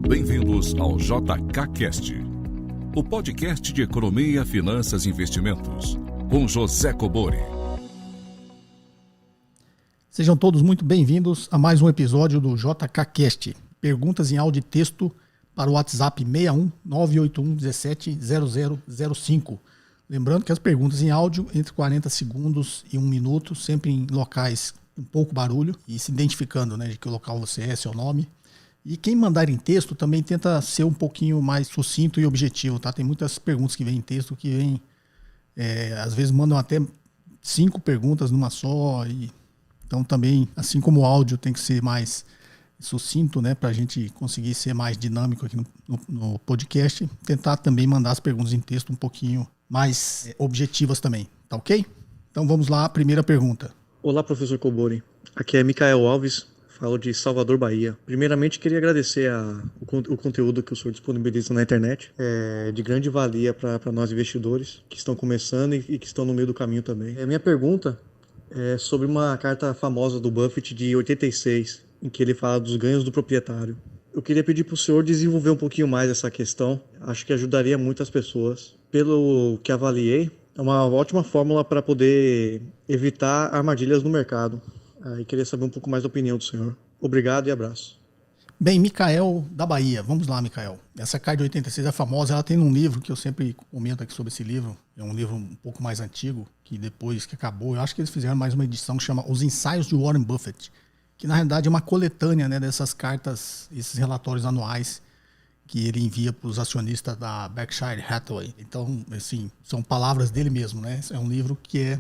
Bem-vindos ao JK Cast, o podcast de economia, finanças e investimentos, com José Cobori. Sejam todos muito bem-vindos a mais um episódio do JK Cast. Perguntas em áudio e texto para o WhatsApp 61 981 17 0005. Lembrando que as perguntas em áudio entre 40 segundos e 1 minuto, sempre em locais com pouco barulho e se identificando, né, de que local você é, seu nome. E quem mandar em texto também tenta ser um pouquinho mais sucinto e objetivo, tá? Tem muitas perguntas que vêm em texto que vêm, às vezes mandam até 5 perguntas numa só. Então também, assim como o áudio tem que ser mais sucinto, né, para a gente conseguir ser mais dinâmico aqui no podcast, tentar também mandar as perguntas em texto um pouquinho mais objetivas também, tá ok? Então vamos lá, a primeira pergunta. Olá, professor Cobori. Aqui é Micael Alves, falo de Salvador, Bahia. Primeiramente, queria agradecer o conteúdo que o senhor disponibiliza na internet. É de grande valia para nós investidores que estão começando e que estão no meio do caminho também. Minha pergunta é sobre uma carta famosa do Buffett de 86, em que ele fala dos ganhos do proprietário. Eu queria pedir para o senhor desenvolver um pouquinho mais essa questão. Acho que ajudaria muitas pessoas. Pelo que avaliei, é uma ótima fórmula para poder evitar armadilhas no mercado. E queria saber um pouco mais da opinião do senhor. Obrigado e abraço. Bem, Micael da Bahia. Vamos lá, Micael. Essa carta de 86 é famosa. Ela tem um livro que eu sempre comento aqui sobre esse livro. É um livro um pouco mais antigo, que depois que acabou, eu acho que eles fizeram mais uma edição que chama Os Ensaios de Warren Buffett, que na realidade é uma coletânea, né, dessas cartas, esses relatórios anuais que ele envia para os acionistas da Berkshire Hathaway. Então, assim, são palavras dele mesmo, né? É um livro que é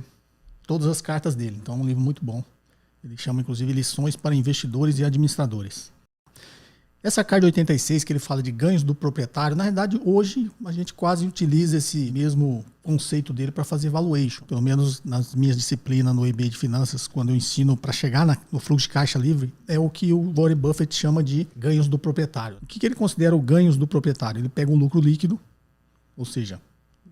todas as cartas dele. Então, é um livro muito bom. Ele chama, inclusive, Lições para Investidores e Administradores. Essa carta de 86, que ele fala de ganhos do proprietário, na verdade, hoje a gente quase utiliza esse mesmo conceito dele para fazer valuation. Pelo menos nas minhas disciplinas no EB de Finanças, quando eu ensino para chegar no fluxo de caixa livre, é o que o Warren Buffett chama de ganhos do proprietário. O que ele considera o ganhos do proprietário? Ele pega um lucro líquido, ou seja,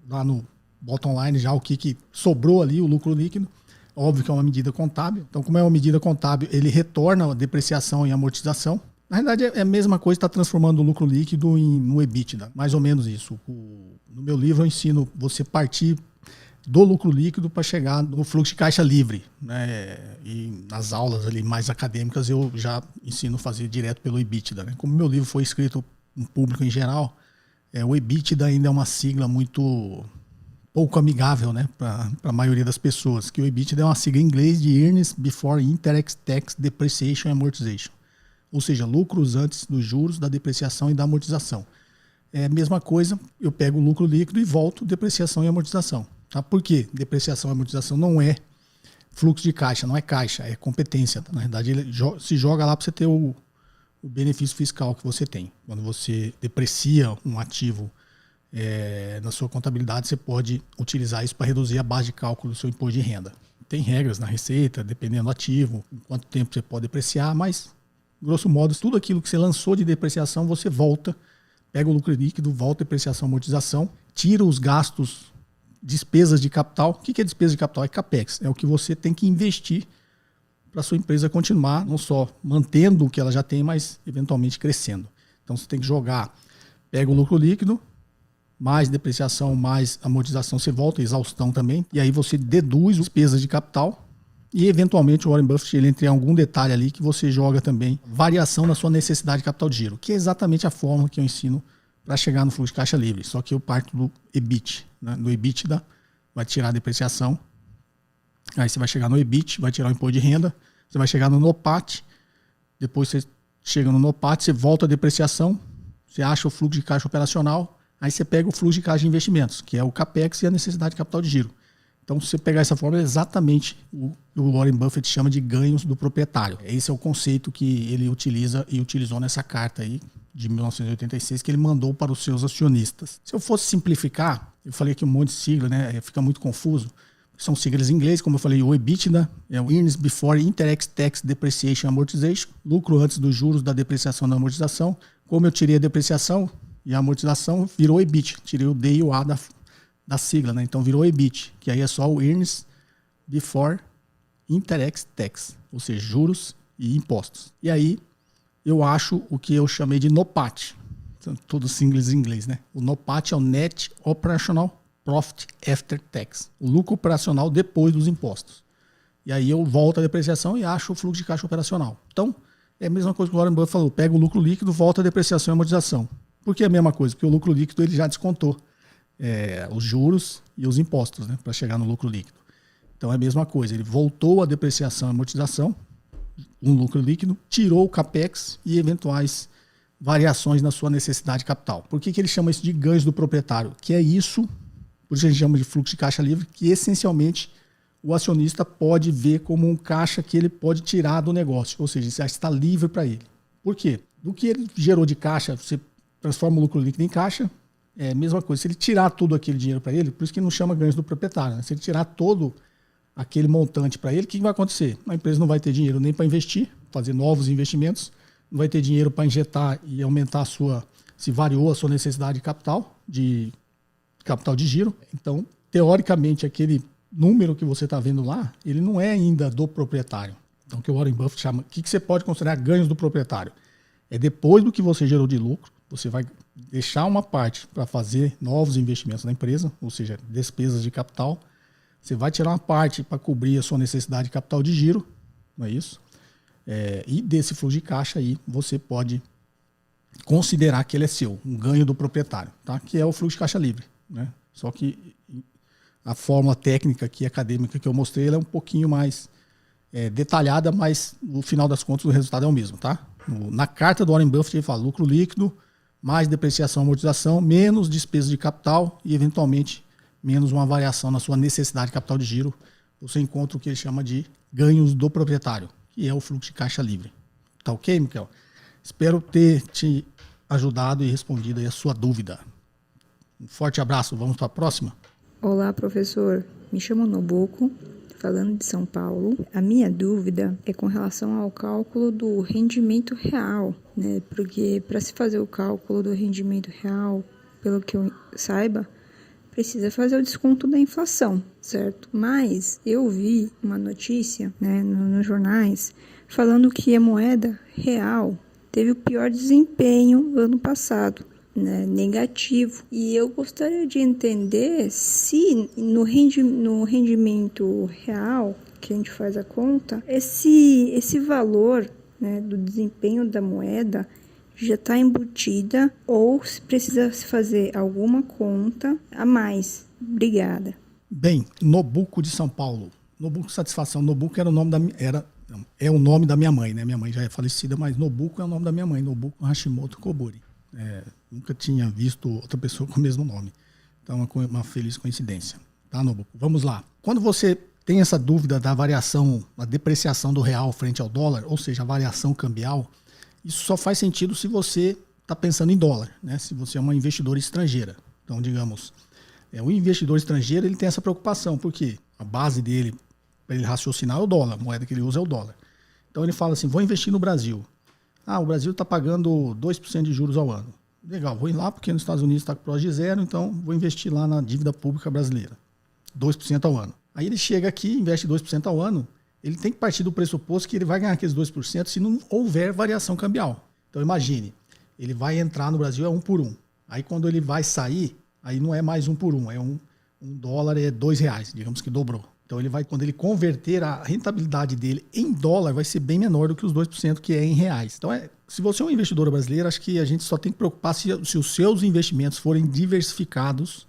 lá no bottom line já o que sobrou ali, o lucro líquido. Óbvio que é uma medida contábil. Então, como é uma medida contábil, ele retorna a depreciação e amortização. Na verdade, é a mesma coisa, está transformando o lucro líquido no EBITDA, mais ou menos isso. No meu livro eu ensino você partir do lucro líquido para chegar no fluxo de caixa livre, né? E nas aulas ali mais acadêmicas eu já ensino a fazer direto pelo EBITDA, né? Como meu livro foi escrito em público em geral, o EBITDA ainda é uma sigla muito pouco amigável, né, para a maioria das pessoas, que o EBITDA é uma sigla em inglês de Earnings Before Interest, Tax, Depreciation and Amortization. Ou seja, lucros antes dos juros, da depreciação e da amortização. É a mesma coisa, eu pego o lucro líquido e volto depreciação e amortização. Tá? Por quê? Depreciação e amortização não é fluxo de caixa, não é caixa, é competência. Tá? Na verdade, ele se joga lá para você ter o benefício fiscal que você tem. Quando você deprecia um ativo na sua contabilidade, você pode utilizar isso para reduzir a base de cálculo do seu imposto de renda. Tem regras na receita, dependendo do ativo, quanto tempo você pode depreciar, mas grosso modo, tudo aquilo que você lançou de depreciação, você volta, pega o lucro líquido, volta a depreciação, amortização, tira os gastos, despesas de capital. O que é despesa de capital? É CAPEX. É o que você tem que investir para a sua empresa continuar, não só mantendo o que ela já tem, mas eventualmente crescendo. Então você tem que jogar, pega o lucro líquido, mais depreciação, mais amortização, você volta, exaustão também, e aí você deduz despesas de capital. E, eventualmente, o Warren Buffett ele entra em algum detalhe ali que você joga também variação na sua necessidade de capital de giro, que é exatamente a fórmula que eu ensino para chegar no fluxo de caixa livre. Só que eu parto do EBIT. Né? No EBITDA, vai tirar a depreciação. Aí você vai chegar no EBIT, vai tirar o imposto de renda. Você vai chegar no NOPAT. Depois você chega no NOPAT, você volta a depreciação. Você acha o fluxo de caixa operacional. Aí você pega o fluxo de caixa de investimentos, que é o CAPEX e a necessidade de capital de giro. Então, se você pegar essa fórmula, é exatamente o Warren Buffett chama de ganhos do proprietário. Esse é o conceito que ele utiliza e utilizou nessa carta aí de 1986 que ele mandou para os seus acionistas. Se eu fosse simplificar, eu falei aqui um monte de sigla, né? Fica muito confuso. São siglas em inglês, como eu falei, o EBITDA é o Earnings Before Interest, Tax, Depreciation and Amortization, lucro antes dos juros, da depreciação e da amortização. Como eu tirei a depreciação e a amortização, virou EBIT. Tirei o D e o A da sigla, né? Então virou EBIT, que aí é só o Earnings Before Interest Tax, ou seja, juros e impostos. E aí eu acho o que eu chamei de NOPAT. Todos simples em inglês, né? O NOPAT é o Net Operational Profit After Tax, o lucro operacional depois dos impostos. E aí eu volto à depreciação e acho o fluxo de caixa operacional. Então, é a mesma coisa que o Warren Buffett falou, pega o lucro líquido, volta a depreciação e amortização. Por que é a mesma coisa? Porque o lucro líquido ele já descontou os juros e os impostos, né, para chegar no lucro líquido. Então é a mesma coisa, ele voltou a depreciação e amortização, um lucro líquido, tirou o CAPEX e eventuais variações na sua necessidade de capital. Por que ele chama isso de ganhos do proprietário? Que é isso, por isso a gente chama de fluxo de caixa livre, que essencialmente o acionista pode ver como um caixa que ele pode tirar do negócio, ou seja, já está livre para ele. Por quê? Do que ele gerou de caixa, você transforma o lucro líquido em caixa, é a mesma coisa. Se ele tirar todo aquele dinheiro para ele, por isso que não chama ganhos do proprietário, né? Se ele tirar todo aquele montante para ele, o que vai acontecer? A empresa não vai ter dinheiro nem para investir, fazer novos investimentos, não vai ter dinheiro para injetar e aumentar se variou a sua necessidade de capital de giro. Então, teoricamente, aquele número que você está vendo lá, ele não é ainda do proprietário. Então, o que o Warren Buffett chama, o que você pode considerar ganhos do proprietário? É depois do que você gerou de lucro, você vai deixar uma parte para fazer novos investimentos na empresa, ou seja, despesas de capital. Você vai tirar uma parte para cobrir a sua necessidade de capital de giro, não é isso? E desse fluxo de caixa aí, você pode considerar que ele é seu, um ganho do proprietário, tá? Que é o fluxo de caixa livre, né? Só que a fórmula técnica aqui, acadêmica que eu mostrei, ela é um pouquinho mais detalhada, mas no final das contas o resultado é o mesmo, tá? Na carta do Warren Buffett ele fala lucro líquido, mais depreciação e amortização, menos despesas de capital e eventualmente menos uma variação na sua necessidade de capital de giro. Você encontra o que ele chama de ganhos do proprietário, que é o fluxo de caixa livre. Tá ok, Michael? Espero ter te ajudado e respondido aí a sua dúvida. Um forte abraço, vamos para a próxima? Olá, professor. Me chamo Nobuco, falando de São Paulo. A minha dúvida é com relação ao cálculo do rendimento real, né? Porque para se fazer o cálculo do rendimento real, pelo que eu saiba, precisa fazer o desconto da inflação, certo? Mas eu vi uma notícia, né, nos jornais falando que a moeda real teve o pior desempenho ano passado, né, negativo. E eu gostaria de entender se no rendimento real, que a gente faz a conta, esse valor, né, do desempenho da moeda já está embutida ou se precisa se fazer alguma conta a mais. Obrigada. Bem, Nobuco de São Paulo. Nobuco Satisfação. Nobuco era o nome é o nome da minha mãe, né? Minha mãe já é falecida, mas Nobuco é o nome da minha mãe, Nobuco Hashimoto Kobori. Nunca tinha visto outra pessoa com o mesmo nome. Então é uma feliz coincidência. Tá, Nobuco? Vamos lá. Quando você tem essa dúvida da variação, da depreciação do real frente ao dólar, ou seja, a variação cambial, isso só faz sentido se você está pensando em dólar, né? Se você é uma investidora estrangeira. Então, digamos, o investidor estrangeiro ele tem essa preocupação, porque a base dele, para ele raciocinar, é o dólar, a moeda que ele usa é o dólar. Então ele fala assim, vou investir no Brasil. O Brasil está pagando 2% de juros ao ano. Legal, vou ir lá porque nos Estados Unidos está com próximo de zero, então vou investir lá na dívida pública brasileira. 2% ao ano. Aí ele chega aqui, investe 2% ao ano, ele tem que partir do pressuposto que ele vai ganhar aqueles 2% se não houver variação cambial. Então imagine, ele vai entrar no Brasil 1 por 1. Aí quando ele vai sair, aí não é mais 1 por 1, é um dólar é R$2, digamos que dobrou. Então quando ele converter a rentabilidade dele em dólar, vai ser bem menor do que os 2% que é em reais. Então se você é um investidor brasileiro, acho que a gente só tem que preocupar se os seus investimentos forem diversificados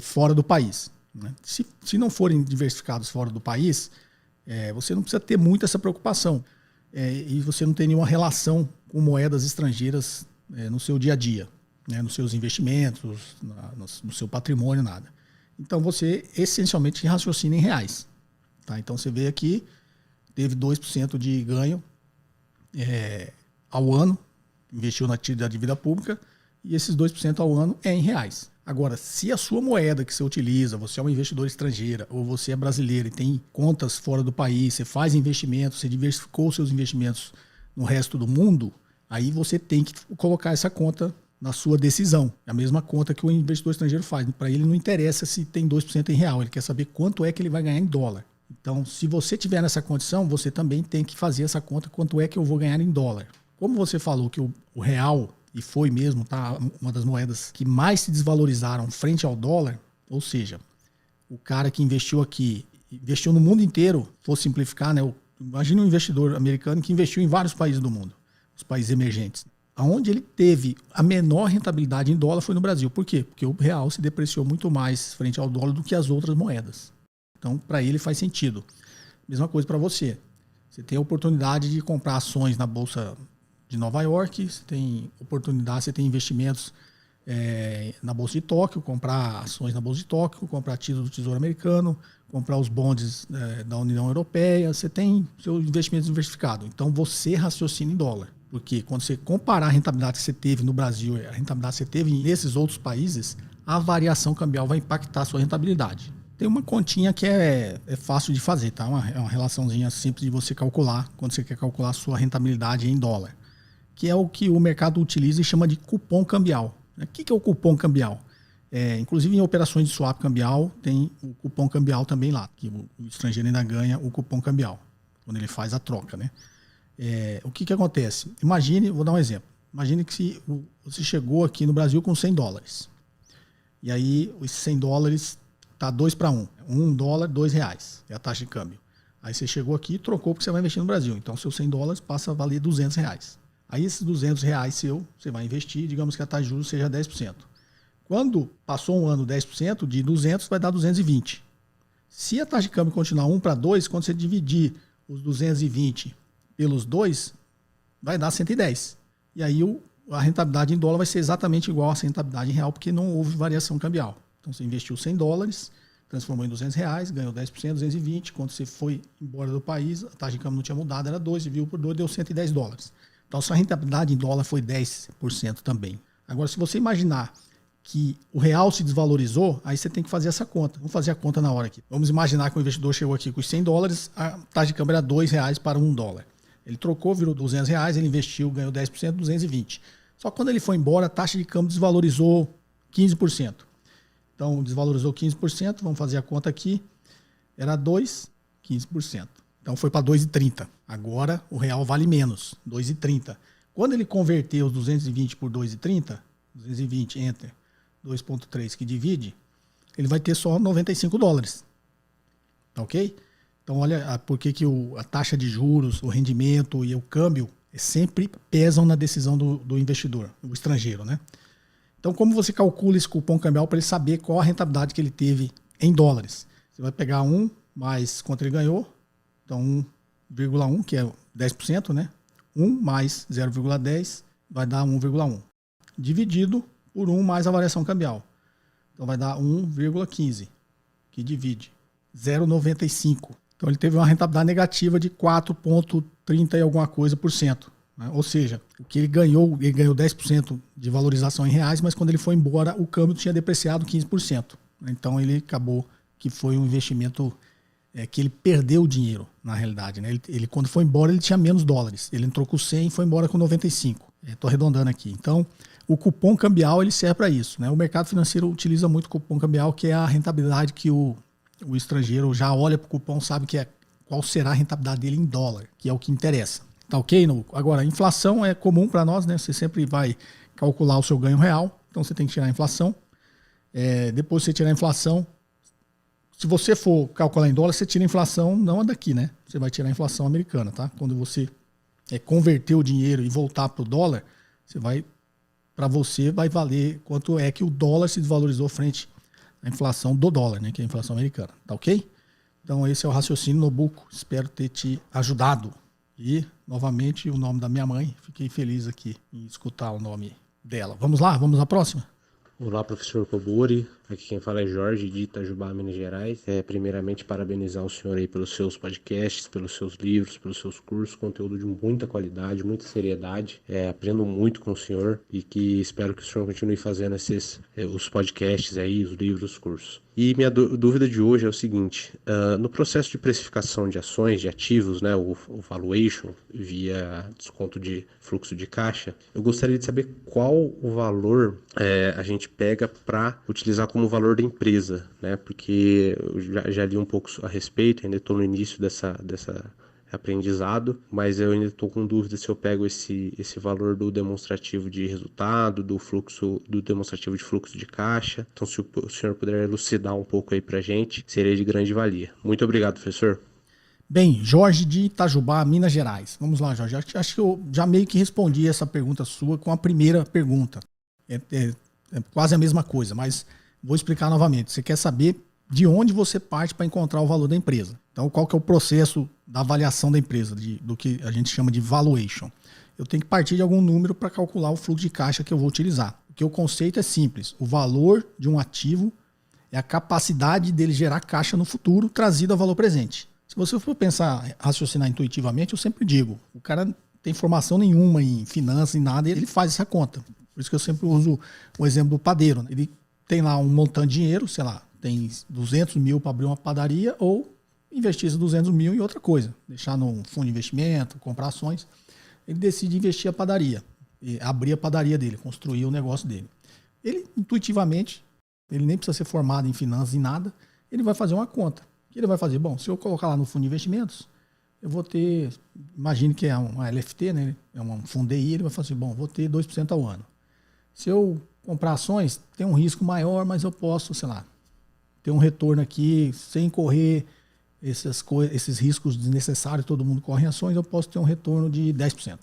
fora do país, né? Se não forem diversificados fora do país, você não precisa ter muito essa preocupação. E você não tem nenhuma relação com moedas estrangeiras no seu dia a dia, né? Nos seus investimentos, no seu patrimônio, nada. Então você essencialmente raciocina em reais. Tá? Então você vê aqui, teve 2% de ganho ao ano, investiu na dívida pública, e esses 2% ao ano é em reais. Agora, se a sua moeda que você utiliza, você é uma investidora estrangeira, ou você é brasileiro e tem contas fora do país, você faz investimentos, você diversificou seus investimentos no resto do mundo, aí você tem que colocar essa conta na sua decisão. É a mesma conta que o investidor estrangeiro faz. Para ele não interessa se tem 2% em real, ele quer saber quanto é que ele vai ganhar em dólar. Então, se você tiver nessa condição, você também tem que fazer essa conta, quanto é que eu vou ganhar em dólar. Como você falou que o real e foi mesmo, tá? Uma das moedas que mais se desvalorizaram frente ao dólar, ou seja, o cara que investiu aqui, investiu no mundo inteiro, vou simplificar, né? Imagina um investidor americano que investiu em vários países do mundo, os países emergentes. Aonde ele teve a menor rentabilidade em dólar foi no Brasil. Por quê? Porque o real se depreciou muito mais frente ao dólar do que as outras moedas. Então, para ele faz sentido. Mesma coisa para você. Você tem a oportunidade de comprar ações na Bolsa de Nova York, você tem oportunidade, você tem investimentos na Bolsa de Tóquio, comprar ações na Bolsa de Tóquio, comprar títulos do Tesouro Americano, comprar os bonds da União Europeia, você tem seus investimentos diversificados. Então, você raciocina em dólar. Porque quando você comparar a rentabilidade que você teve no Brasil e a rentabilidade que você teve nesses outros países, a variação cambial vai impactar a sua rentabilidade. Tem uma continha que é fácil de fazer, tá? É uma relaçãozinha simples de você calcular quando você quer calcular a sua rentabilidade em dólar, que é o que o mercado utiliza e chama de cupom cambial. O que é o cupom cambial? Inclusive em operações de swap cambial tem o cupom cambial também lá, que o estrangeiro ainda ganha o cupom cambial, quando ele faz a troca, né? O que acontece? Imagine, vou dar um exemplo. Imagine que você chegou aqui no Brasil com $100. E aí, os $100 está 2 para 1. $1, R$2. É a taxa de câmbio. Aí você chegou aqui e trocou porque você vai investir no Brasil. Então, seus $100 passa a valer R$200. Aí, esses R$200 você vai investir, digamos que a taxa de juros seja 10%. Quando passou um ano 10%, de 200 vai dar 220. Se a taxa de câmbio continuar 1 para 2, quando você dividir os 220 pelos 2, vai dar 110. E aí a rentabilidade em dólar vai ser exatamente igual à rentabilidade em real, porque não houve variação cambial. Então você investiu $100, transformou em R$200, ganhou 10%, 220. Quando você foi embora do país, a taxa de câmbio não tinha mudado, era 2, dividiu por 2, deu $110. Então sua rentabilidade em dólar foi 10% também. Agora, se você imaginar que o real se desvalorizou, aí você tem que fazer essa conta. Vamos fazer a conta na hora aqui. Vamos imaginar que o investidor chegou aqui com os $100, a taxa de câmbio era R$2 para $1. Ele trocou, virou R$200, ele investiu, ganhou 10%, 220. Só que quando ele foi embora, a taxa de câmbio desvalorizou 15%. Então, desvalorizou 15%, vamos fazer a conta aqui. Era 2, 15%. Então, foi para 2,30. Agora, o real vale menos, 2,30. Quando ele converteu os 220 por 2,30, 220 enter, 2,3 que divide, ele vai ter só $95. Tá ok? Então, olha por que a taxa de juros, o rendimento e o câmbio sempre pesam na decisão do investidor, o estrangeiro, né? Então, como você calcula esse cupom cambial para ele saber qual a rentabilidade que ele teve em dólares? Você vai pegar 1 mais quanto ele ganhou, então 1,1, que é 10%, né? 1 mais 0,10 vai dar 1,1. Dividido por 1 mais a variação cambial. Então, vai dar 1,15, que divide 0,95. Então, ele teve uma rentabilidade negativa de 4,30 e alguma coisa por cento. Né? Ou seja, o que ele ganhou 10% de valorização em reais, mas quando ele foi embora, o câmbio tinha depreciado 15%. Então, ele acabou que foi um investimento que ele perdeu o dinheiro, na realidade. Né? Ele, quando foi embora, ele tinha menos dólares. Ele entrou com 100 e foi embora com 95. Estou arredondando aqui. Então, o cupom cambial ele serve para isso. Né? O mercado financeiro utiliza muito o cupom cambial, que é a rentabilidade que o estrangeiro já olha para o cupom, sabe que qual será a rentabilidade dele em dólar, que é o que interessa. Tá ok? Agora, a inflação é comum para nós, né? Você sempre vai calcular o seu ganho real, então você tem que tirar a inflação. Depois você tirar a inflação, se você for calcular em dólar, você tira a inflação, não a daqui, né? Você vai tirar a inflação americana, tá? Quando você converter o dinheiro e voltar para o dólar, para você vai valer quanto é que o dólar se desvalorizou frente à inflação do dólar, né? Que é a inflação americana, tá ok? Então esse é o raciocínio Nobuco, espero ter te ajudado. E, novamente, o nome da minha mãe, fiquei feliz aqui em escutar o nome dela. Vamos lá, vamos à próxima? Olá, professor Kobori. Aqui quem fala é Jorge, de Itajubá, Minas Gerais. Primeiramente, parabenizar o senhor aí pelos seus podcasts, pelos seus livros, pelos seus cursos, conteúdo de muita qualidade, muita seriedade. Aprendo muito com o senhor e que espero que o senhor continue fazendo os podcasts aí, os livros, os cursos. E minha dúvida de hoje é o seguinte, no processo de precificação de ações, de ativos, né, o valuation via desconto de fluxo de caixa, eu gostaria de saber qual o valor a gente pega para utilizar como valor da empresa, né, porque eu já li um pouco a respeito, ainda estou no início dessa aprendizado, mas eu ainda estou com dúvida se eu pego esse valor do demonstrativo de resultado, do demonstrativo de fluxo de caixa. Então, se o senhor puder elucidar um pouco aí para a gente, seria de grande valia. Muito obrigado, professor. Bem, Jorge de Itajubá, Minas Gerais. Vamos lá, Jorge. Acho que eu já meio que respondi essa pergunta sua com a primeira pergunta. É quase a mesma coisa, mas vou explicar novamente. Você quer saber de onde você parte para encontrar o valor da empresa. Então, qual que é o processo da avaliação da empresa, do que a gente chama de valuation? Eu tenho que partir de algum número para calcular o fluxo de caixa que eu vou utilizar. Porque o conceito é simples. O valor de um ativo é a capacidade dele gerar caixa no futuro trazido a valor presente. Se você for pensar, raciocinar intuitivamente, eu sempre digo, o cara não tem formação nenhuma em finanças, em nada, e ele faz essa conta. Por isso que eu sempre uso o exemplo do padeiro. Ele tem lá um montante de dinheiro, sei lá, tem 200 mil para abrir uma padaria ou investir esses 200 mil em outra coisa. Deixar num fundo de investimento, comprar ações. Ele decide investir a padaria, abrir a padaria dele, construir o negócio dele. Ele, intuitivamente, ele nem precisa ser formado em finanças, em nada, ele vai fazer uma conta. O que ele vai fazer? Bom, se eu colocar lá no fundo de investimentos, eu vou ter, imagine que é uma LFT, né? É um fundo DI, ele vai falar assim, bom, vou ter 2% ao ano. Se eu comprar ações, tem um risco maior, mas eu posso, sei lá, ter um retorno aqui sem correr esses riscos desnecessários, todo mundo corre em ações, eu posso ter um retorno de 10%.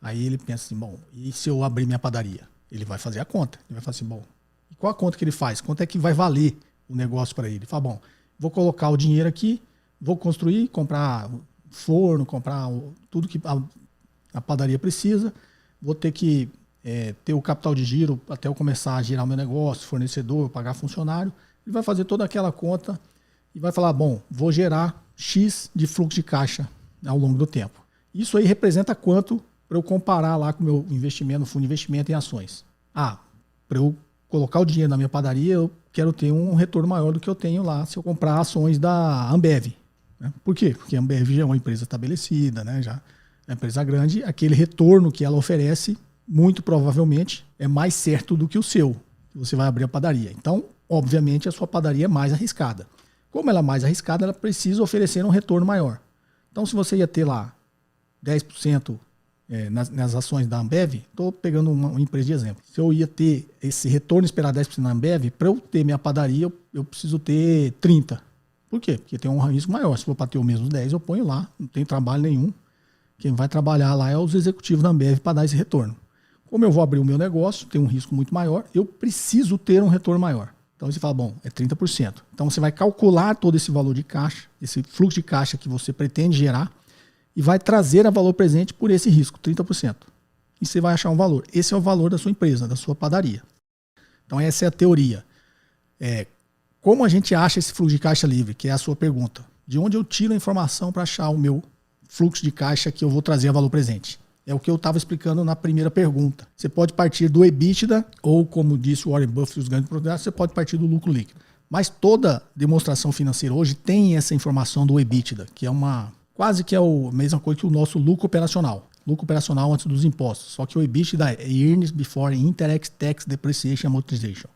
Aí ele pensa assim, bom, e se eu abrir minha padaria? Ele vai fazer a conta. Ele vai falar assim, bom, e qual a conta que ele faz? Quanto é que vai valer o negócio para ele? Ele fala, bom, vou colocar o dinheiro aqui, vou construir, comprar forno, comprar tudo que a padaria precisa, vou ter que ter o capital de giro até eu começar a girar o meu negócio, fornecedor, pagar funcionário. Ele vai fazer toda aquela conta e vai falar, bom, vou gerar X de fluxo de caixa ao longo do tempo. Isso aí representa quanto para eu comparar lá com o meu investimento, no fundo de investimento em ações. Para eu colocar o dinheiro na minha padaria, eu quero ter um retorno maior do que eu tenho lá se eu comprar ações da Ambev. Né? Por quê? Porque a Ambev já é uma empresa estabelecida, né? Já é uma empresa grande, aquele retorno que ela oferece, muito provavelmente, é mais certo do que o seu, que você vai abrir a padaria. Então, obviamente, a sua padaria é mais arriscada. Como ela é mais arriscada, ela precisa oferecer um retorno maior. Então, se você ia ter lá 10% nas ações da Ambev, estou pegando uma empresa de exemplo. Se eu ia ter esse retorno esperado 10% na Ambev, para eu ter minha padaria, eu preciso ter 30%. Por quê? Porque tem um risco maior. Se for para ter o mesmo 10%, eu ponho lá, não tem trabalho nenhum. Quem vai trabalhar lá é os executivos da Ambev para dar esse retorno. Como eu vou abrir o meu negócio, tem um risco muito maior, eu preciso ter um retorno maior. Então você fala, bom, é 30%. Então você vai calcular todo esse valor de caixa, esse fluxo de caixa que você pretende gerar, e vai trazer a valor presente por esse risco, 30%. E você vai achar um valor. Esse é o valor da sua empresa, da sua padaria. Então essa é a teoria. Como a gente acha esse fluxo de caixa livre, que é a sua pergunta? De onde eu tiro a informação para achar o meu fluxo de caixa que eu vou trazer a valor presente? É o que eu estava explicando na primeira pergunta. Você pode partir do EBITDA, ou como disse o Warren Buffett e os grandes proprietários, você pode partir do lucro líquido. Mas toda demonstração financeira hoje tem essa informação do EBITDA, que é quase que é a mesma coisa que o nosso lucro operacional. Lucro operacional antes dos impostos. Só que o EBITDA é Earnings Before Interest, Tax, Depreciation and Amortization.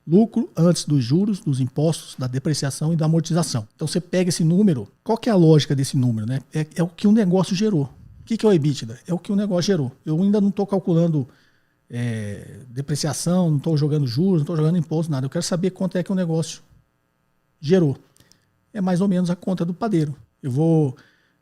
Lucro antes dos juros, dos impostos, da depreciação e da amortização. Então você pega esse número, qual que é a lógica desse número? Né? É o que o negócio gerou. O que é o EBITDA? É o que o negócio gerou. Eu ainda não estou calculando depreciação, não estou jogando juros, não estou jogando imposto, nada. Eu quero saber quanto é que o negócio gerou. É mais ou menos a conta do padeiro. Eu vou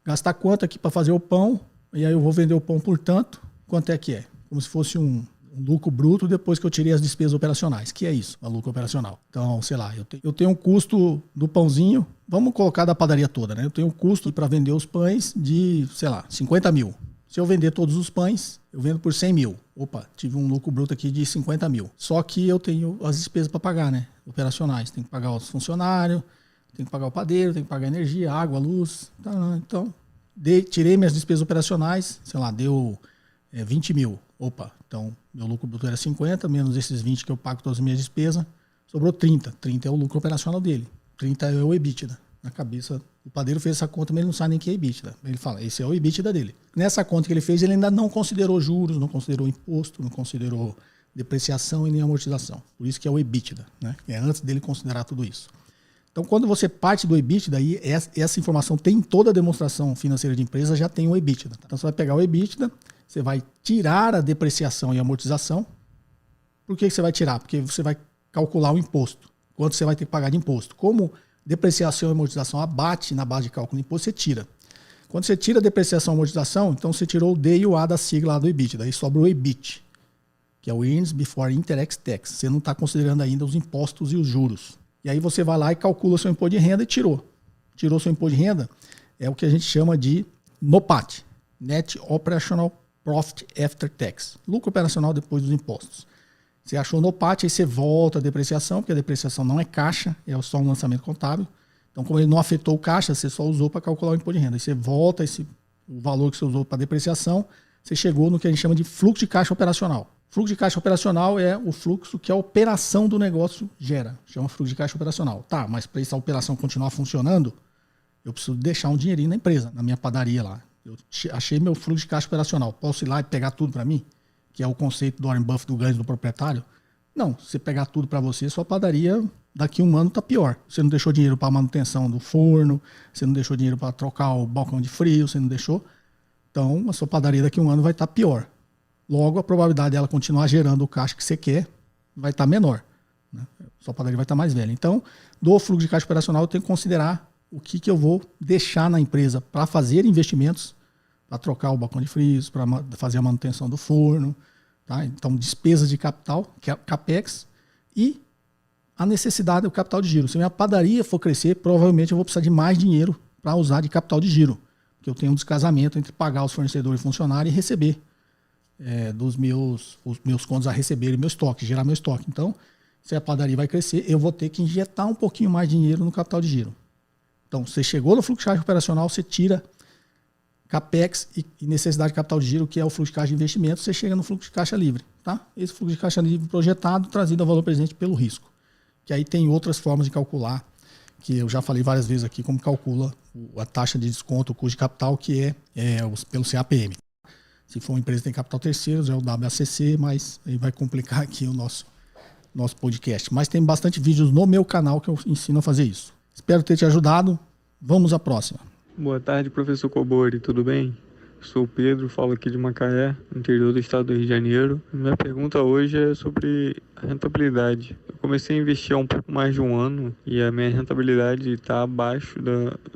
gastar quanto aqui para fazer o pão, e aí eu vou vender o pão por tanto, quanto é que é? Como se fosse um lucro bruto depois que eu tirei as despesas operacionais. Que é isso, a lucro operacional. Então, sei lá, eu tenho um custo do pãozinho, vamos colocar da padaria toda, né? Eu tenho um custo para vender os pães de, sei lá, 50 mil. Se eu vender todos os pães, eu vendo por 100 mil. Opa, tive um lucro bruto aqui de 50 mil. Só que eu tenho as despesas para pagar, né? Operacionais. Tem que pagar os funcionários, tem que pagar o padeiro, tem que pagar energia, água, luz. Então, tirei minhas despesas operacionais, sei lá, deu 20 mil. Opa, então meu lucro bruto era 50, menos esses 20 que eu pago todas as minhas despesas, sobrou 30. 30 é o lucro operacional dele. 30 é o EBITDA. Na cabeça, o padeiro fez essa conta, mas ele não sabe nem que é EBITDA. Ele fala, esse é o EBITDA dele. Nessa conta que ele fez, ele ainda não considerou juros, não considerou imposto, não considerou depreciação e nem amortização. Por isso que é o EBITDA, né? É antes dele considerar tudo isso. Então, quando você parte do EBITDA, aí essa informação tem em toda a demonstração financeira de empresa, já tem o EBITDA. Então, você vai pegar o EBITDA, você vai tirar a depreciação e amortização. Por que você vai tirar? Porque você vai calcular o imposto. Quanto você vai ter que pagar de imposto. Como depreciação e amortização abate na base de cálculo do imposto, você tira. Quando você tira a depreciação e amortização, então você tirou o D e o A da sigla lá do EBITDA. Daí sobra o EBIT, que é o Earnings Before Indirect Tax. Você não está considerando ainda os impostos e os juros. E aí você vai lá e calcula o seu imposto de renda e tirou. Tirou o seu imposto de renda, é o que a gente chama de NOPAT, Net Operational Profit After Tax. Lucro operacional depois dos impostos. Você achou NOPAT, aí você volta a depreciação, porque a depreciação não é caixa, é só um lançamento contábil. Então, como ele não afetou o caixa, você só usou para calcular o imposto de renda. Aí você volta o valor que você usou para depreciação, você chegou no que a gente chama de fluxo de caixa operacional. Fluxo de caixa operacional é o fluxo que a operação do negócio gera. Chama fluxo de caixa operacional. Tá, mas para essa operação continuar funcionando, eu preciso deixar um dinheirinho na empresa, na minha padaria lá. Eu achei meu fluxo de caixa operacional. Posso ir lá e pegar tudo para mim? Que é o conceito do Warren Buffett do ganho do proprietário. Não, se você pegar tudo para você, sua padaria daqui a um ano tá pior. Você não deixou dinheiro para manutenção do forno, você não deixou dinheiro para trocar o balcão de frio, você não deixou. Então, a sua padaria daqui a um ano vai estar pior. Logo, a probabilidade dela continuar gerando o caixa que você quer vai estar menor, né? Sua padaria vai estar mais velha. Então, do fluxo de caixa operacional, eu tenho que considerar o que eu vou deixar na empresa para fazer investimentos, para trocar o balcão de frios, para fazer a manutenção do forno, tá? Então, despesas de capital, CAPEX, e a necessidade do capital de giro. Se minha padaria for crescer, provavelmente eu vou precisar de mais dinheiro para usar de capital de giro, porque eu tenho um descasamento entre pagar os fornecedores e funcionários e receber os meus contos a receberem meu estoque, gerar meu estoque. Então, se a padaria vai crescer, eu vou ter que injetar um pouquinho mais de dinheiro no capital de giro. Então, você chegou no fluxo de caixa operacional, você tira CAPEX e necessidade de capital de giro, que é o fluxo de caixa de investimento, você chega no fluxo de caixa livre. Tá? Esse fluxo de caixa livre projetado, trazido ao valor presente pelo risco. Que aí tem outras formas de calcular, que eu já falei várias vezes aqui, como calcula a taxa de desconto, o custo de capital, que é pelo CAPM. Se for uma empresa que tem capital terceiros, é o WACC, mas aí vai complicar aqui o nosso podcast. Mas tem bastante vídeos no meu canal que eu ensino a fazer isso. Espero ter te ajudado. Vamos à próxima. Boa tarde, professor Cobori, tudo bem? Sou o Pedro, falo aqui de Macaé, interior do estado do Rio de Janeiro. Minha pergunta hoje é sobre a rentabilidade. Eu comecei a investir há um pouco mais de um ano e a minha rentabilidade está abaixo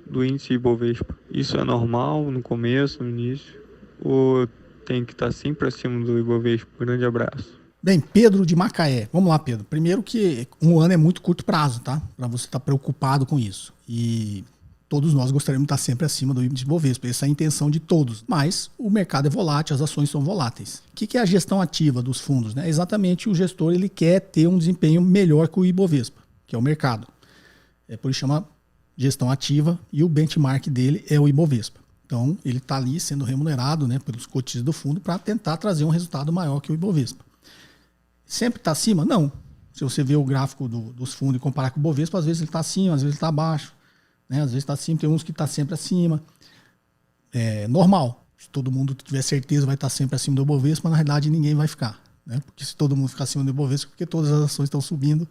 do índice Ibovespa. Isso é normal no começo, no início? Ou tem que estar sempre acima do Ibovespa? Grande abraço. Bem, Pedro de Macaé. Vamos lá, Pedro. Primeiro que um ano é muito curto prazo, tá? Para você estar preocupado com isso. E todos nós gostaríamos de estar sempre acima do índice Bovespa. Essa é a intenção de todos. Mas o mercado é volátil, as ações são voláteis. O que é a gestão ativa dos fundos, né? Exatamente, o gestor ele quer ter um desempenho melhor que o Ibovespa, que é o mercado. Por isso chama gestão ativa e o benchmark dele é o Ibovespa. Então, ele está ali sendo remunerado, né, pelos cotistas do fundo para tentar trazer um resultado maior que o Ibovespa. Sempre está acima? Não. Se você vê o gráfico dos fundos e comparar com o Ibovespa, às vezes ele está acima, às vezes ele está abaixo. Né? Às vezes está acima, tem uns que está sempre acima. É normal. Se todo mundo tiver certeza vai estar sempre acima do Ibovespa, mas na realidade ninguém vai ficar. Né? Porque se todo mundo ficar acima do Ibovespa, porque todas as ações estão subindo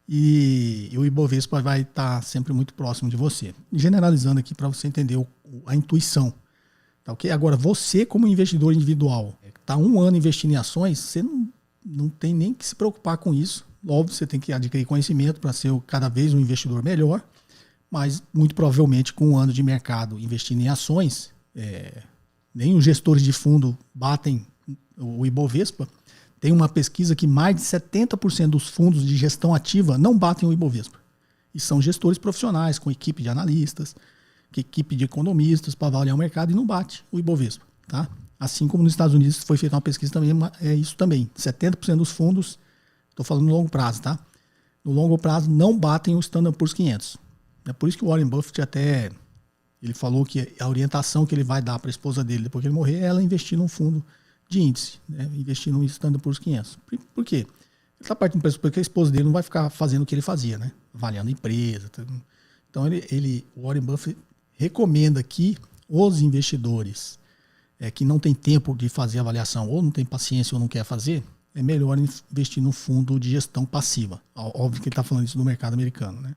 e o Ibovespa vai estar sempre muito próximo de você. Generalizando aqui para você entender a intuição. Tá, okay? Agora, você como investidor individual, está um ano investindo em ações, você não tem nem que se preocupar com isso. Óbvio, você tem que adquirir conhecimento para ser cada vez um investidor melhor, mas muito provavelmente com um ano de mercado investindo em ações, nem os gestores de fundo batem o Ibovespa. Tem uma pesquisa que mais de 70% dos fundos de gestão ativa não batem o Ibovespa. E são gestores profissionais, com equipe de analistas, com equipe de economistas para avaliar o mercado e não bate o Ibovespa. Tá? Assim como nos Estados Unidos foi feita uma pesquisa também, é isso também. 70% dos fundos, estou falando no longo prazo, tá? No longo prazo não batem o Standard Poor's 500. É por isso que o Warren Buffett até ele falou que a orientação que ele vai dar para a esposa dele depois que ele morrer é ela investir num fundo de índice, né? Investir no Standard Poor's 500. Por quê? Ele está partindo porque a esposa dele não vai ficar fazendo o que ele fazia, né? Avaliando a empresa. Então o Warren Buffett recomenda que os investidores que não tem tempo de fazer avaliação ou não tem paciência ou não quer fazer, é melhor investir num fundo de gestão passiva. Óbvio que ele está falando isso do mercado americano, né?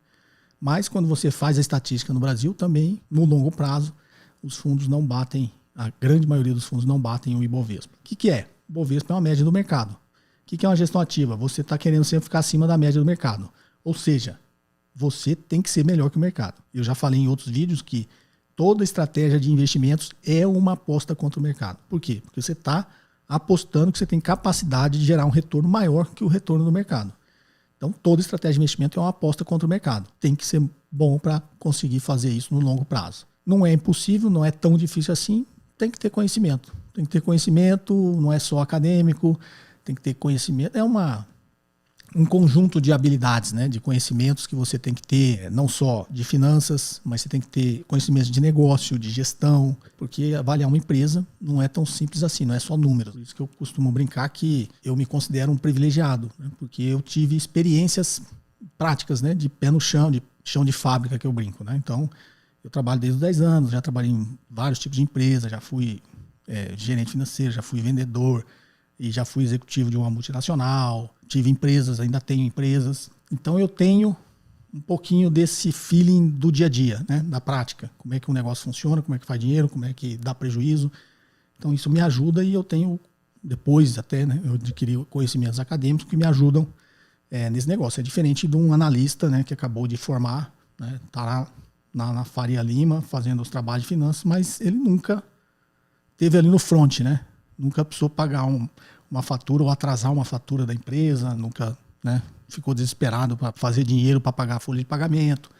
Mas quando você faz a estatística no Brasil, também, no longo prazo, os fundos não batem, a grande maioria dos fundos não batem o Ibovespa. O que é? O Ibovespa é uma média do mercado. O que é uma gestão ativa? Você está querendo sempre ficar acima da média do mercado. Ou seja, você tem que ser melhor que o mercado. Eu já falei em outros vídeos que toda estratégia de investimentos é uma aposta contra o mercado. Por quê? Porque você está apostando que você tem capacidade de gerar um retorno maior que o retorno do mercado. Então, toda estratégia de investimento é uma aposta contra o mercado. Tem que ser bom para conseguir fazer isso no longo prazo. Não é impossível, não é tão difícil assim, tem que ter conhecimento. Tem que ter conhecimento, não é só acadêmico, tem que ter conhecimento. É um conjunto de habilidades, né, de conhecimentos que você tem que ter, não só de finanças, mas você tem que ter conhecimentos de negócio, de gestão, porque avaliar uma empresa não é tão simples assim, não é só números. Por isso que eu costumo brincar que eu me considero um privilegiado, né, porque eu tive experiências práticas, né, de pé no chão, de chão de fábrica que eu brinco, né? Então, eu trabalho desde os 10 anos, já trabalhei em vários tipos de empresa, já fui gerente financeiro, já fui vendedor, e já fui executivo de uma multinacional, tive empresas, ainda tenho empresas. Então eu tenho um pouquinho desse feeling do dia a dia, né, da prática. Como é que o negócio funciona, como é que faz dinheiro, como é que dá prejuízo. Então isso me ajuda e eu tenho, depois até, né, eu adquiri conhecimentos acadêmicos que me ajudam nesse negócio. É diferente de um analista, né, que acabou de formar, né, tá lá na Faria Lima fazendo os trabalhos de finanças, mas ele nunca teve ali no front, né? Nunca precisou pagar uma fatura ou atrasar uma fatura da empresa, nunca, né, ficou desesperado para fazer dinheiro para pagar a folha de pagamento.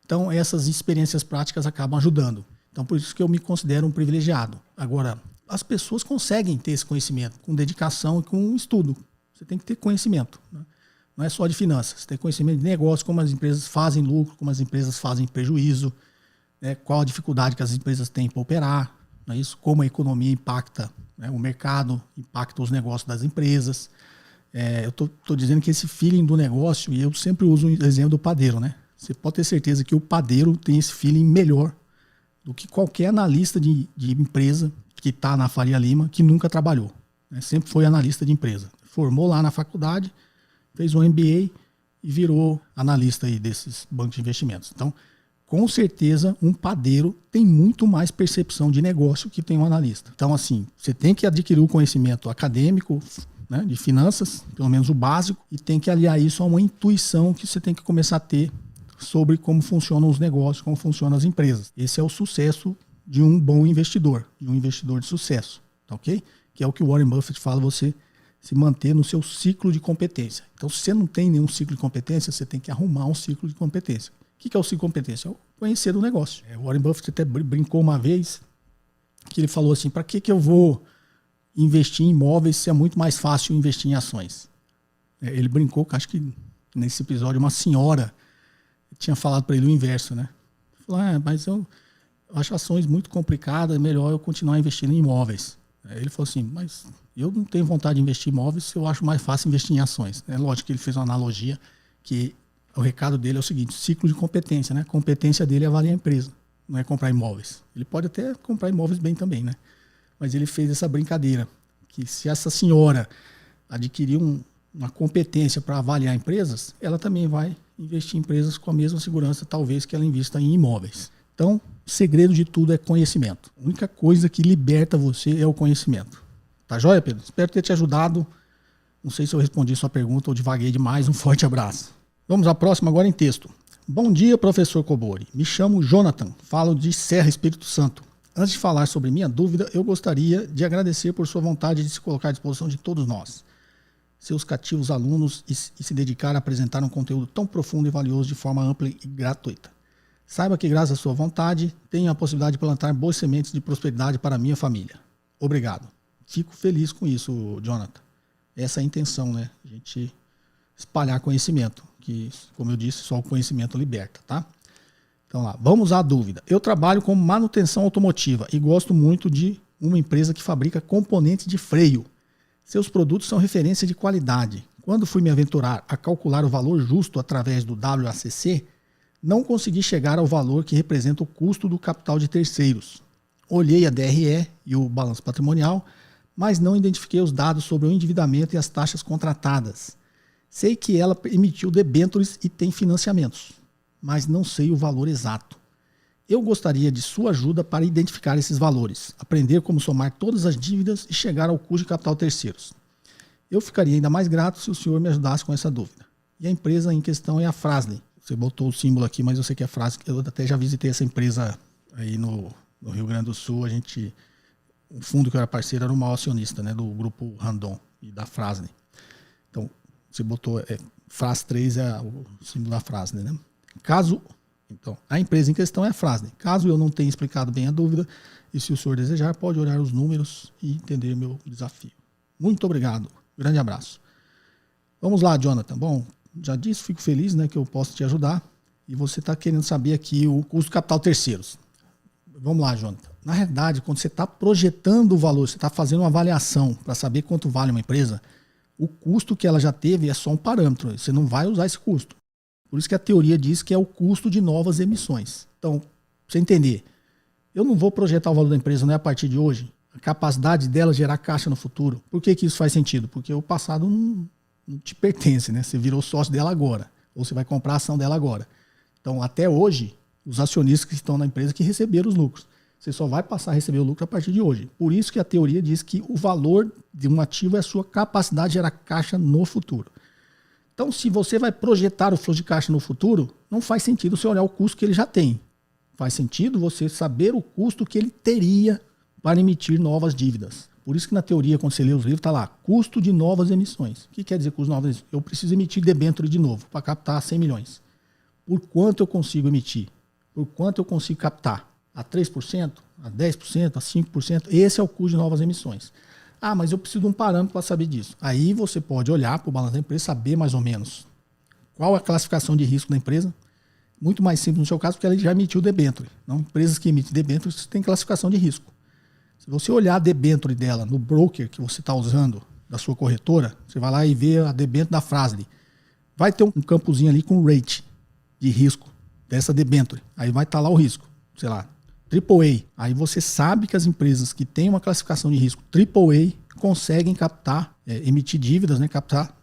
Então, essas experiências práticas acabam ajudando. Então, por isso que eu me considero um privilegiado. Agora, as pessoas conseguem ter esse conhecimento com dedicação e com estudo. Você tem que ter conhecimento, né? Não é só de finanças. Você tem conhecimento de negócio, como as empresas fazem lucro, como as empresas fazem prejuízo, né, qual a dificuldade que as empresas têm para operar, não é isso? Como a economia impacta, né, o mercado, impacta os negócios das empresas. Eu tô dizendo que esse feeling do negócio, e eu sempre uso o exemplo do padeiro, né? Você pode ter certeza que o padeiro tem esse feeling melhor do que qualquer analista de empresa que está na Faria Lima, que nunca trabalhou, né? Sempre foi analista de empresa. Formou lá na faculdade, fez um MBA e virou analista aí desses bancos de investimentos. Então, com certeza, um padeiro tem muito mais percepção de negócio que tem um analista. Então, assim, você tem que adquirir o conhecimento acadêmico, né, de finanças, pelo menos o básico, e tem que aliar isso a uma intuição que você tem que começar a ter sobre como funcionam os negócios, como funcionam as empresas. Esse é o sucesso de um bom investidor, de um investidor de sucesso, tá ok? Que é o que o Warren Buffett fala, você se manter no seu ciclo de competência. Então, se você não tem nenhum ciclo de competência, você tem que arrumar um ciclo de competência. O que é o ciclo de competência? É o conhecer do negócio. O Warren Buffett até brincou uma vez que ele falou assim, para que eu vou investir em imóveis se é muito mais fácil investir em ações? Ele brincou, acho que nesse episódio uma senhora tinha falado para ele o inverso, né? Ele falou, mas eu acho ações muito complicadas, é melhor eu continuar investindo em imóveis. Ele falou assim, mas eu não tenho vontade de investir em imóveis, eu acho mais fácil investir em ações. É lógico que ele fez uma analogia que o recado dele é o seguinte, ciclo de competência, né? A competência dele é avaliar a empresa, não é comprar imóveis. Ele pode até comprar imóveis bem também, né? Mas ele fez essa brincadeira, que se essa senhora adquirir uma competência para avaliar empresas, ela também vai investir em empresas com a mesma segurança, talvez, que ela invista em imóveis. Então, o segredo de tudo é conhecimento. A única coisa que liberta você é o conhecimento. Tá joia, Pedro? Espero ter te ajudado. Não sei se eu respondi sua pergunta ou divaguei demais. Um forte abraço. Vamos à próxima agora em texto. Bom dia, professor Cobori. Me chamo Jonathan, falo de Serra, Espírito Santo. Antes de falar sobre minha dúvida, eu gostaria de agradecer por sua vontade de se colocar à disposição de todos nós, seus cativos alunos, e se dedicar a apresentar um conteúdo tão profundo e valioso de forma ampla e gratuita. Saiba que, graças à sua vontade, tenho a possibilidade de plantar boas sementes de prosperidade para a minha família. Obrigado. Fico feliz com isso, Jonathan. Essa é a intenção, né? A gente espalhar conhecimento, que, como eu disse, só o conhecimento liberta, tá? Então lá, vamos à dúvida. Eu trabalho com manutenção automotiva e gosto muito de uma empresa que fabrica componentes de freio. Seus produtos são referência de qualidade. Quando fui me aventurar a calcular o valor justo através do WACC, não consegui chegar ao valor que representa o custo do capital de terceiros. Olhei a DRE e o balanço patrimonial, mas não identifiquei os dados sobre o endividamento e as taxas contratadas. Sei que ela emitiu debêntures e tem financiamentos. mas não sei o valor exato. Eu gostaria de sua ajuda para identificar esses valores, aprender como somar todas as dívidas e chegar ao custo de capital terceiros. Eu ficaria ainda mais grato se o senhor me ajudasse com essa dúvida. E a empresa em questão é a Fras-le. Você botou o símbolo aqui, mas eu sei que é Fras-le. Eu até já visitei essa empresa aí no Rio Grande do Sul. O fundo que eu era parceiro era o maior acionista, né, do grupo Randon e da Fras-le. Então, você botou Fras 3 é o símbolo da Fras-le, né? Então, a empresa em questão é a Fras-le. Caso eu não tenha explicado bem a dúvida, e se o senhor desejar, pode olhar os números e entender meu desafio. Muito obrigado. Grande abraço. Vamos lá, Jonathan. Bom, já disse, fico feliz, né, que eu posso te ajudar. E você está querendo saber aqui o custo capital terceiros. Vamos lá, Jonathan. Na realidade, quando você está projetando o valor, você está fazendo uma avaliação para saber quanto vale uma empresa, o custo que ela já teve é só um parâmetro. Você não vai usar esse custo. Por isso que a teoria diz que é o custo de novas emissões. Então, para você entender, eu não vou projetar o valor da empresa, não é a partir de hoje. A capacidade dela gerar caixa no futuro. Por que isso faz sentido? Porque o passado não te pertence, né? Você virou sócio dela agora. Ou você vai comprar a ação dela agora. Então, até hoje, os acionistas que estão na empresa que receberam os lucros. Você só vai passar a receber o lucro a partir de hoje. Por isso que a teoria diz que o valor de um ativo é a sua capacidade de gerar caixa no futuro. Então, se você vai projetar o fluxo de caixa no futuro, não faz sentido você olhar o custo que ele já tem. Faz sentido você saber o custo que ele teria para emitir novas dívidas. Por isso que na teoria, quando você lê os livros, está lá, custo de novas emissões. O que quer dizer custo de novas emissões? Eu preciso emitir debênture de novo para captar 100 milhões. Por quanto eu consigo emitir? Por quanto eu consigo captar? A 3%? A 10%? A 5%? Esse é o custo de novas emissões. Ah, mas eu preciso de um parâmetro para saber disso. Aí você pode olhar para o balanço da empresa e saber mais ou menos qual é a classificação de risco da empresa. Muito mais simples no seu caso, porque ela já emitiu debênture. Não, empresas que emitem debênture têm classificação de risco. Se você olhar a debênture dela no broker que você está usando, da sua corretora, você vai lá e vê a debênture da Fras-le. Vai ter um campozinho ali com rate de risco dessa debênture. Aí vai estar lá o risco, sei lá, AAA. Aí você sabe que as empresas que têm uma classificação de risco AAA conseguem captar, emitir dívidas, né, captar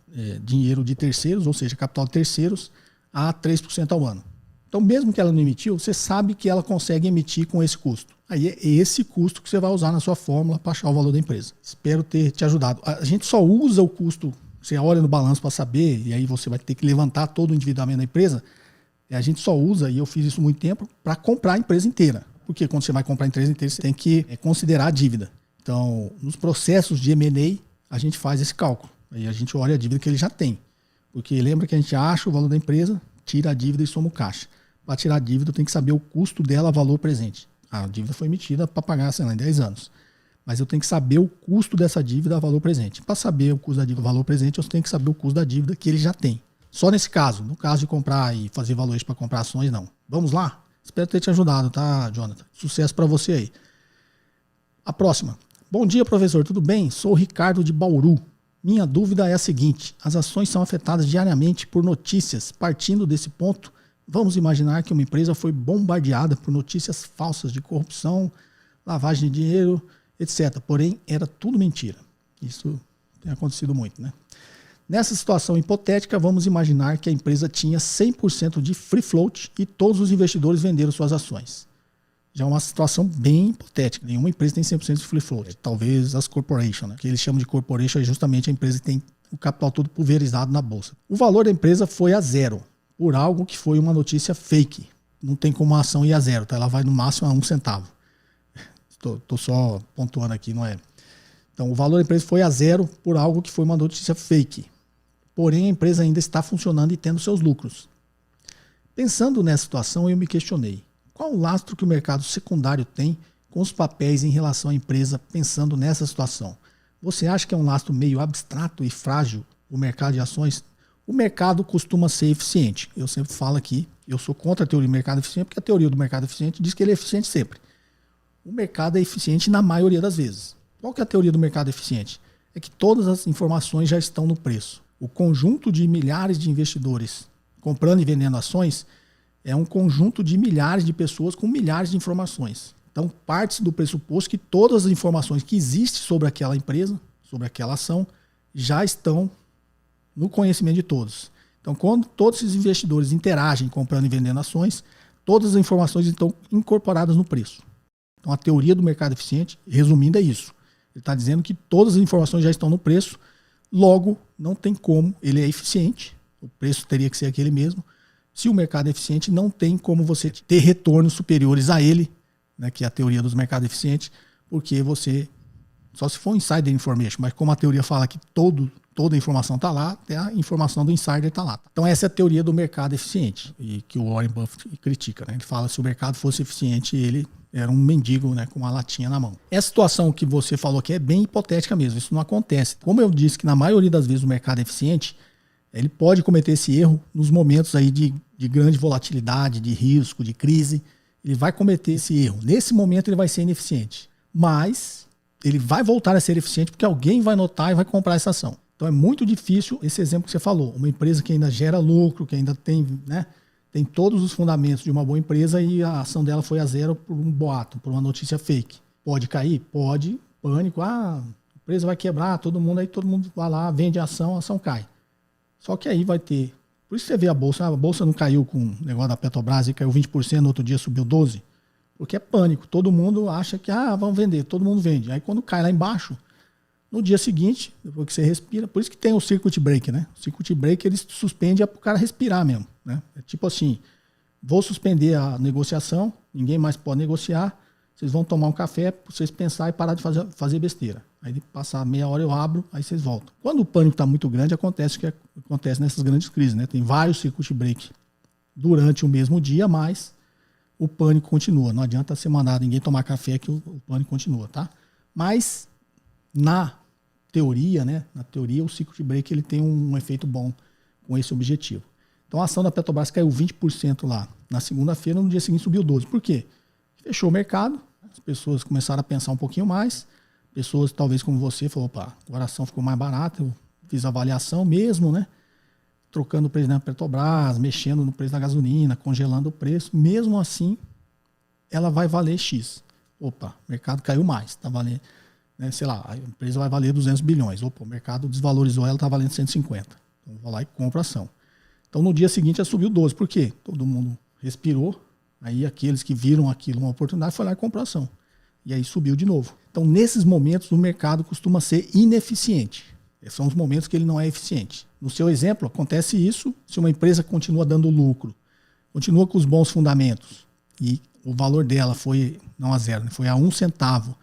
dinheiro de terceiros, ou seja, capital de terceiros, a 3% ao ano. Então, mesmo que ela não emitiu, você sabe que ela consegue emitir com esse custo. Aí é esse custo que você vai usar na sua fórmula para achar o valor da empresa. Espero ter te ajudado. A gente só usa o custo, você olha no balanço para saber, e aí você vai ter que levantar todo o endividamento da empresa. A gente só usa, e eu fiz isso há muito tempo, para comprar a empresa inteira. Porque quando você vai comprar a empresa inteira, você tem que considerar a dívida. Então, nos processos de M&A, a gente faz esse cálculo. Aí a gente olha a dívida que ele já tem. Porque lembra que a gente acha o valor da empresa, tira a dívida e soma o caixa. Para tirar a dívida, eu tenho que saber o custo dela, valor presente. A dívida foi emitida para pagar, sei lá, em 10 anos. Mas eu tenho que saber o custo dessa dívida, valor presente. Para saber o custo da dívida, valor presente, eu tenho que saber o custo da dívida que ele já tem. Só nesse caso. No caso de comprar e fazer valores para comprar ações, não. Vamos lá? Espero ter te ajudado, tá, Jonathan? Sucesso para você aí. A próxima. Bom dia, professor. Tudo bem? Sou o Ricardo de Bauru. Minha dúvida é a seguinte. As ações são afetadas diariamente por notícias. Partindo desse ponto, vamos imaginar que uma empresa foi bombardeada por notícias falsas de corrupção, lavagem de dinheiro, etc. Porém, era tudo mentira. Isso tem acontecido muito, né? Nessa situação hipotética, vamos imaginar que a empresa tinha 100% de free float e todos os investidores venderam suas ações. Já é uma situação bem hipotética. Nenhuma empresa tem 100% de free float. Talvez as corporations, né? O que eles chamam de corporation é justamente a empresa que tem o capital todo pulverizado na bolsa. O valor da empresa foi a zero, por algo que foi uma notícia fake. Não tem como a ação ir a zero, tá? Ela vai no máximo a 1 centavo. Estou só pontuando aqui, não é? Então, o valor da empresa foi a zero por algo que foi uma notícia fake. Porém, a empresa ainda está funcionando e tendo seus lucros. Pensando nessa situação, eu me questionei. Qual o lastro que o mercado secundário tem com os papéis em relação à empresa pensando nessa situação? Você acha que é um lastro meio abstrato e frágil o mercado de ações? O mercado costuma ser eficiente. Eu sempre falo aqui, eu sou contra a teoria do mercado eficiente, porque a teoria do mercado eficiente diz que ele é eficiente sempre. O mercado é eficiente na maioria das vezes. Qual que é a teoria do mercado eficiente? É que todas as informações já estão no preço. O conjunto de milhares de investidores comprando e vendendo ações é um conjunto de milhares de pessoas com milhares de informações. Então, parte do pressuposto que todas as informações que existem sobre aquela empresa, sobre aquela ação, já estão no conhecimento de todos. Então, quando todos esses investidores interagem comprando e vendendo ações, todas as informações estão incorporadas no preço. Então, a teoria do mercado eficiente, resumindo, é isso. Ele está dizendo que todas as informações já estão no preço, logo, não tem como, ele é eficiente, o preço teria que ser aquele mesmo. Se o mercado é eficiente, não tem como você ter retornos superiores a ele, né, que é a teoria dos mercados eficientes, porque você, só se for insider information, mas como a teoria fala que toda a informação está lá, até a informação do insider está lá. Então essa é a teoria do mercado eficiente, e que o Warren Buffett critica, né? Ele fala que se o mercado fosse eficiente, ele era um mendigo, né, com uma latinha na mão. Essa situação que você falou aqui é bem hipotética mesmo, isso não acontece. Como eu disse que na maioria das vezes o mercado é eficiente, ele pode cometer esse erro nos momentos aí de grande volatilidade, de risco, de crise. Ele vai cometer esse erro. Nesse momento ele vai ser ineficiente. Mas ele vai voltar a ser eficiente porque alguém vai notar e vai comprar essa ação. Então é muito difícil esse exemplo que você falou. Uma empresa que ainda gera lucro, que ainda tem, né, tem todos os fundamentos de uma boa empresa e a ação dela foi a zero por um boato, por uma notícia fake. Pode cair? Pode. Pânico. A empresa vai quebrar, todo mundo vai lá, vende a ação cai. Só que aí vai ter... Por isso você vê a bolsa não caiu com o negócio da Petrobras e caiu 20%, no outro dia subiu 12%. Porque é pânico, todo mundo acha que vamos vender, todo mundo vende. Aí quando cai lá embaixo, no dia seguinte, depois que você respira, por isso que tem o circuit break, né? O circuit break ele suspende para o cara respirar mesmo, né? É tipo assim, vou suspender a negociação, ninguém mais pode negociar, vocês vão tomar um café para vocês pensar e parar de fazer besteira. Aí passar meia hora eu abro, aí vocês voltam. Quando o pânico está muito grande, acontece o que acontece nessas grandes crises, né? Tem vários circuit break durante o mesmo dia, mas o pânico continua. Não adianta você mandar ninguém tomar café que o pânico continua, tá? Mas na teoria, né? Na teoria, o circuit break ele tem um efeito bom com esse objetivo. Então a ação da Petrobras caiu 20% lá na segunda-feira, no dia seguinte subiu 12%. Por quê? Fechou o mercado, as pessoas começaram a pensar um pouquinho mais. Pessoas, talvez como você, falou, opa, agora a ação ficou mais barata, eu fiz a avaliação mesmo, né? Trocando o preço da Petrobras, mexendo no preço da gasolina, congelando o preço. Mesmo assim, ela vai valer X. Opa, o mercado caiu mais, tá valendo, né, sei lá, a empresa vai valer 200 bilhões. Opa, o mercado desvalorizou, ela tá valendo 150. Então, eu vou lá e compro a ação. Então, no dia seguinte, ela subiu 12%. Por quê? Todo mundo respirou, aí aqueles que viram aquilo uma oportunidade, foi lá e comprou a ação. E aí subiu de novo. Então, nesses momentos, o mercado costuma ser ineficiente. Esses são os momentos que ele não é eficiente. No seu exemplo, acontece isso se uma empresa continua dando lucro, continua com os bons fundamentos, e o valor dela foi, não a zero, foi a 1 centavo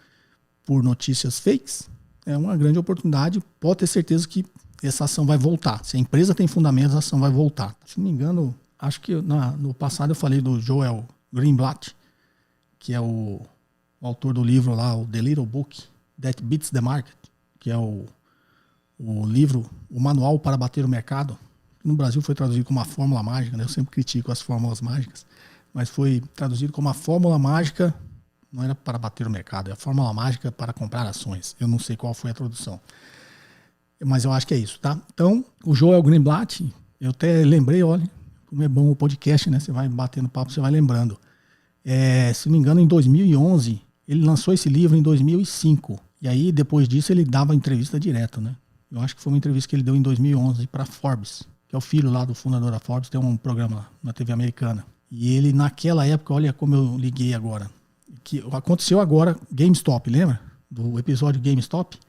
por notícias fakes, é uma grande oportunidade. Pode ter certeza que essa ação vai voltar. Se a empresa tem fundamentos, a ação vai voltar. Se não me engano, acho que no passado eu falei do Joel Greenblatt, que é o autor do livro lá, o The Little Book That Beats the Market, que é o livro, o manual para bater o mercado. No Brasil foi traduzido como a fórmula mágica, né? Eu sempre critico as fórmulas mágicas, mas foi traduzido como a fórmula mágica, não era para bater o mercado, é a fórmula mágica para comprar ações. Eu não sei qual foi a tradução, mas eu acho que é isso, tá? Então, o Joel Greenblatt, eu até lembrei, olha, como é bom o podcast, né? Você vai batendo papo, você vai lembrando. Se não me engano, em 2011, ele lançou esse livro em 2005. E aí, depois disso, ele dava entrevista direto, né? Eu acho que foi uma entrevista que ele deu em 2011 para Forbes, que é o filho lá do fundador da Forbes, tem um programa na TV americana. E ele, naquela época, olha como eu liguei agora, que aconteceu agora, GameStop, lembra? Do episódio GameStop. O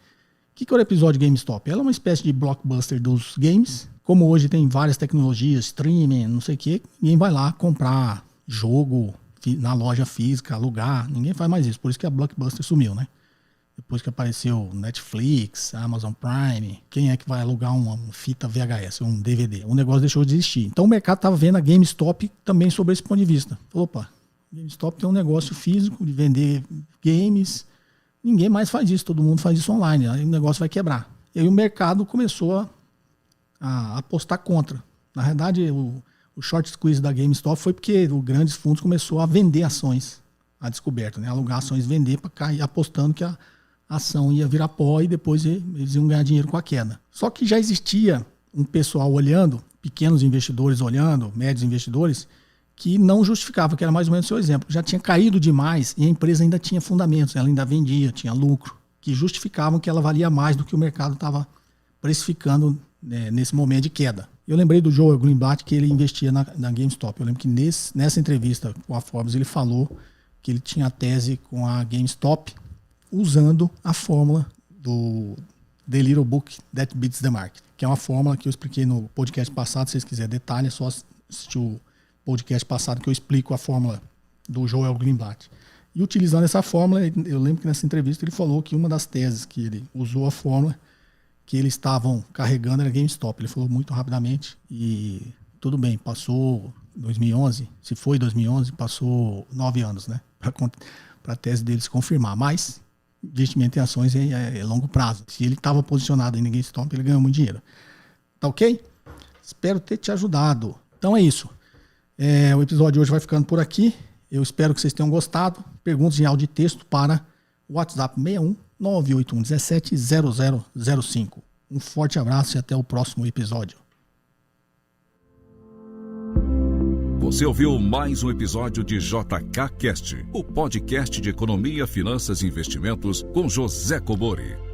que é o episódio GameStop? Ela é uma espécie de blockbuster dos games. Como hoje tem várias tecnologias, streaming, não sei o que, ninguém vai lá comprar jogo na loja física, alugar, ninguém faz mais isso. Por isso que a blockbuster sumiu, né? Depois que apareceu Netflix, Amazon Prime, quem é que vai alugar uma fita VHS, um DVD? O negócio deixou de existir. Então o mercado estava vendo a GameStop também sobre esse ponto de vista. Falou, opa, GameStop tem um negócio físico de vender games, ninguém mais faz isso, todo mundo faz isso online, aí o negócio vai quebrar. E aí o mercado começou a apostar contra. Na verdade, o short squeeze da GameStop foi porque os grandes fundos começou a vender ações à descoberta, né? Alugar ações, vender para cair, apostando que a ação ia virar pó e depois eles iam ganhar dinheiro com a queda. Só que já existia um pessoal olhando, pequenos investidores olhando, médios investidores, que não justificava, que era mais ou menos o seu exemplo. Já tinha caído demais e a empresa ainda tinha fundamentos, ela ainda vendia, tinha lucro, que justificavam que ela valia mais do que o mercado estava precificando, né, nesse momento de queda. Eu lembrei do Joel Greenblatt que ele investia na GameStop. Eu lembro que nessa entrevista com a Forbes ele falou que ele tinha a tese com a GameStop usando a fórmula do The Little Book That Beats the Market, que é uma fórmula que eu expliquei no podcast passado. Se vocês quiserem detalhe, é só assistir o podcast passado que eu explico a fórmula do Joel Greenblatt. E utilizando essa fórmula, eu lembro que nessa entrevista ele falou que uma das teses que ele usou a fórmula que eles estavam carregando era GameStop. Ele falou muito rapidamente e tudo bem, passou 2011, se foi 2011, passou 9 anos, né? Para a tese dele se confirmar. Mas investimento em ações é longo prazo. Se ele estava posicionado em GameStop, ele ganhou muito dinheiro. Tá ok? Espero ter te ajudado. Então é isso. O episódio de hoje vai ficando por aqui. Eu espero que vocês tenham gostado. Perguntas em áudio e texto para o WhatsApp 61 981 17 0005. Um forte abraço e até o próximo episódio. Você ouviu mais um episódio de JK Cast, o podcast de economia, finanças e investimentos com José Cobori.